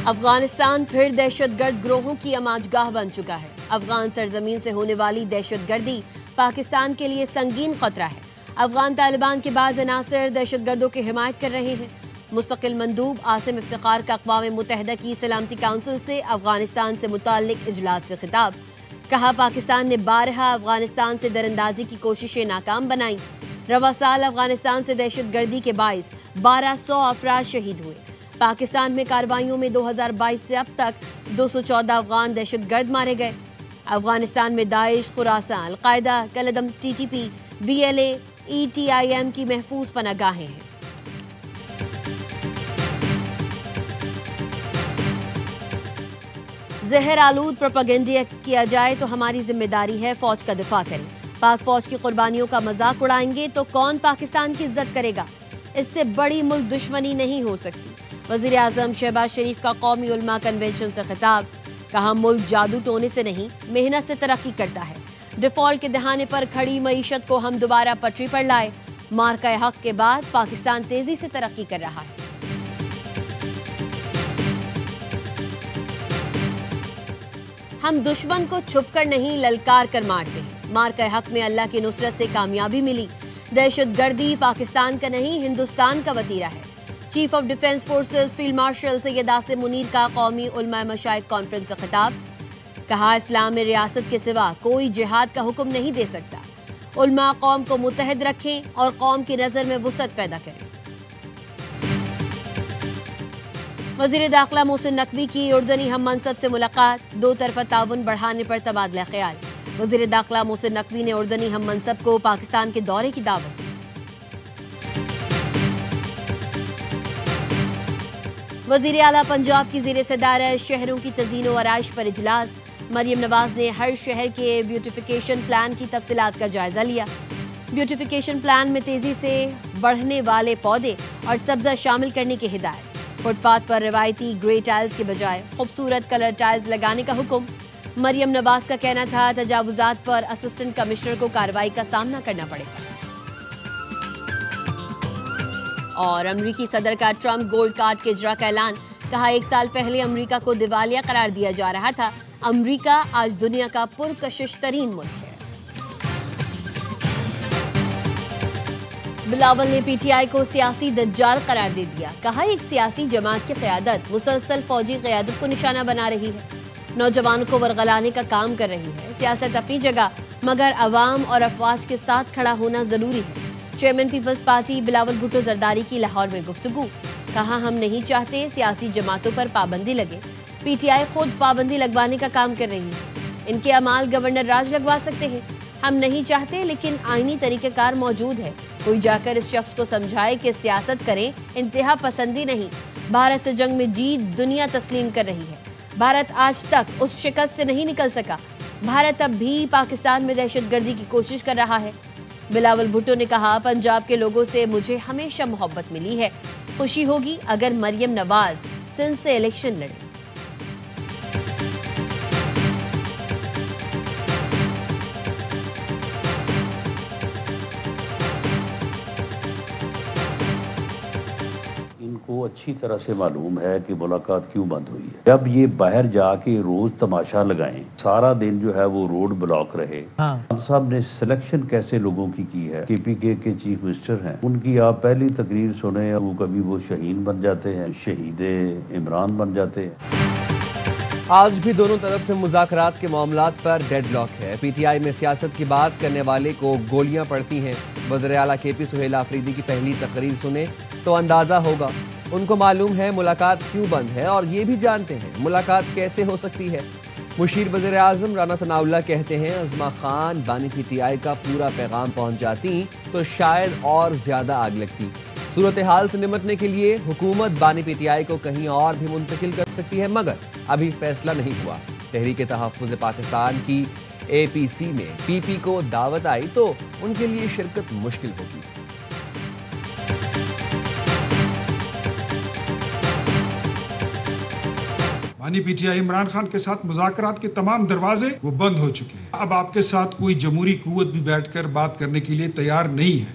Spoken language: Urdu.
افغانستان پھر دہشت گرد گروہوں کی اماجگاہ بن چکا ہے۔ افغان سرزمین سے ہونے والی دہشت گردی پاکستان کے لیے سنگین خطرہ ہے۔ افغان طالبان کے بعض عناصر دہشت گردوں کی حمایت کر رہے ہیں۔ مستقل مندوب عاصم افتخار کا اقوام متحدہ کی سلامتی کونسل سے افغانستان سے متعلق اجلاس سے خطاب۔ کہا پاکستان نے بارہا افغانستان سے دراندازی کی کوششیں ناکام بنائیں۔ رواں سال افغانستان سے دہشت گردی کے باعث 1200 افراد شہید ہوئے۔ پاکستان میں کارروائیوں میں 2022 سے اب تک 214 افغان دہشت گرد مارے گئے۔ افغانستان میں داعش، خراسان، القاعدہ، کالعدم TTP، BLA، ETIM کی محفوظ پناہ گاہیں ہیں۔ زہر آلود پروپیگنڈا کیا جائے تو ہماری ذمہ داری ہے فوج کا دفاع کریں۔ پاک فوج کی قربانیوں کا مذاق اڑائیں گے تو کون پاکستان کی عزت کرے گا؟ اس سے بڑی ملک دشمنی نہیں ہو سکتی۔ وزیر اعظم شہباز شریف کا قومی علماء کنونشن سے خطاب۔ کہا ملک جادو ٹونے سے نہیں، محنت سے ترقی کرتا ہے۔ ڈیفالٹ کے دہانے پر کھڑی معیشت کو ہم دوبارہ پٹری پر لائے۔ مارکہ حق کے بعد پاکستان تیزی سے ترقی کر رہا ہے۔ ہم دشمن کو چھپ کر نہیں للکار کر مارتے ہیں۔ مارکہ حق میں اللہ کی نصرت سے کامیابی ملی۔ دہشت گردی پاکستان کا نہیں، ہندوستان کا وتیرہ ہے۔ Chief of defence forces field marshal Syed Asim Munir کا قومی علماء مشائخ کانفرنس سے خطاب۔ کہا اسلام میں ریاست کے سوا کوئی جہاد کا حکم نہیں دے سکتا۔ علماء قوم کو متحد رکھیں اور قوم کی نظر میں وسعت پیدا کریں۔ وزیر داخلہ محسن نقوی کی اردنی ہم منصب سے ملاقات، دو طرفہ تعاون بڑھانے پر تبادلہ خیال۔ وزیر داخلہ محسن نقوی نے اردنی ہم منصب کو پاکستان کے دورے کی دعوت دی۔ وزیر اعلیٰ پنجاب کی زیر صدارت شہروں کی تزئین و آرائش پر اجلاس۔ مریم نواز نے ہر شہر کے بیوٹیفیکیشن پلان کی تفصیلات کا جائزہ لیا۔ بیوٹیفیکیشن پلان میں تیزی سے بڑھنے والے پودے اور سبزہ شامل کرنے کی ہدایت۔ فٹ پاتھ پر روایتی گرے ٹائلز کے بجائے خوبصورت کلر ٹائلز لگانے کا حکم۔ مریم نواز کا کہنا تھا تجاوزات پر اسسٹنٹ کمشنر کو کارروائی کا سامنا کرنا پڑے گا۔ اور امریکی صدر کا ٹرمپ گولڈ کارڈ کے اجرا کا اعلان۔ کہا 1 سال پہلے امریکہ کو دیوالیہ قرار دیا جا رہا تھا۔ امریکہ آج دنیا کا پرکشش ترین ملک ہے۔ بلاول نے PTI کو سیاسی دجال قرار دے دیا۔ کہا ایک سیاسی جماعت کی قیادت مسلسل فوجی قیادت کو نشانہ بنا رہی ہے، نوجوانوں کو ورغلانے کا کام کر رہی ہے۔ سیاست اپنی جگہ، مگر عوام اور افواج کے ساتھ کھڑا ہونا ضروری ہے۔ Chairman Peoples Party Bilawal Bhutto Zardari کی لاہور میں گفتگو۔ کہا ہم نہیں چاہتے سیاسی جماعتوں پر پابندی لگے، PTI خود پابندی لگوانے کا کام کر رہی ہے۔ ان کے اعمال گورنر راج لگوا سکتے ہیں، ہم نہیں چاہتے، لیکن آئینی طریقہ کار موجود ہے۔ کوئی جا کر اس شخص کو سمجھائے کہ سیاست کریں، انتہا پسندی نہیں۔ بھارت سے جنگ میں جیت دنیا تسلیم کر رہی ہے۔ بھارت آج تک اس شکست سے نہیں نکل سکا۔ بھارت اب بھی پاکستان میں دہشت گردی کی کوشش کر رہا ہے۔ بلاول بھٹو نے کہا پنجاب کے لوگوں سے مجھے ہمیشہ محبت ملی ہے، خوشی ہوگی اگر مریم نواز سندھ سے الیکشن لڑے۔ کو اچھی طرح سے معلوم ہے کہ ملاقات کیوں بند ہوئی ہے۔ جب یہ باہر جا کے روز تماشا لگائیں، سارا دن جو ہے وہ روڈ بلاک رہے۔ خان صاحب نے سلیکشن کیسے لوگوں کی ہے؟ KPK کے چیف منسٹر ہیں، ان کی آپ پہلی تقریر سنیں، وہ کبھی وہ شہین بن جاتے ہیں، شہید عمران بن جاتے ہیں۔ آج بھی دونوں طرف سے مذاکرات کے معاملات پر ڈیڈ لاک ہے۔ PTI میں سیاست کی بات کرنے والے کو گولیاں پڑتی ہیں۔ وزیر اعلیٰ KP سہیل آفریدی کی پہلی تقریر سنیں تو اندازہ ہوگا۔ ان کو معلوم ہے ملاقات کیوں بند ہے اور یہ بھی جانتے ہیں ملاقات کیسے ہو سکتی ہے۔ مشیر وزیر اعظم رانا ثناء اللہ کہتے ہیں عظمیٰ خان بانی PTI کا پورا پیغام پہنچ جاتی تو شاید اور زیادہ آگ لگتی۔ صورتحال سے نمٹنے کے لیے حکومت بانی PTI کو کہیں اور بھی منتقل کر سکتی ہے، مگر ابھی فیصلہ نہیں ہوا۔ تحریک تحفظ پاکستان کی APC میں PP کو دعوت آئی تو ان کے لیے شرکت مشکل ہوگی۔ بانی PTI عمران خان کے ساتھ مذاکرات کے تمام دروازے وہ بند ہو چکے ہیں۔ اب آپ کے ساتھ کوئی جمہوری قوت بھی بیٹھ کر بات کرنے کے لیے تیار نہیں ہے۔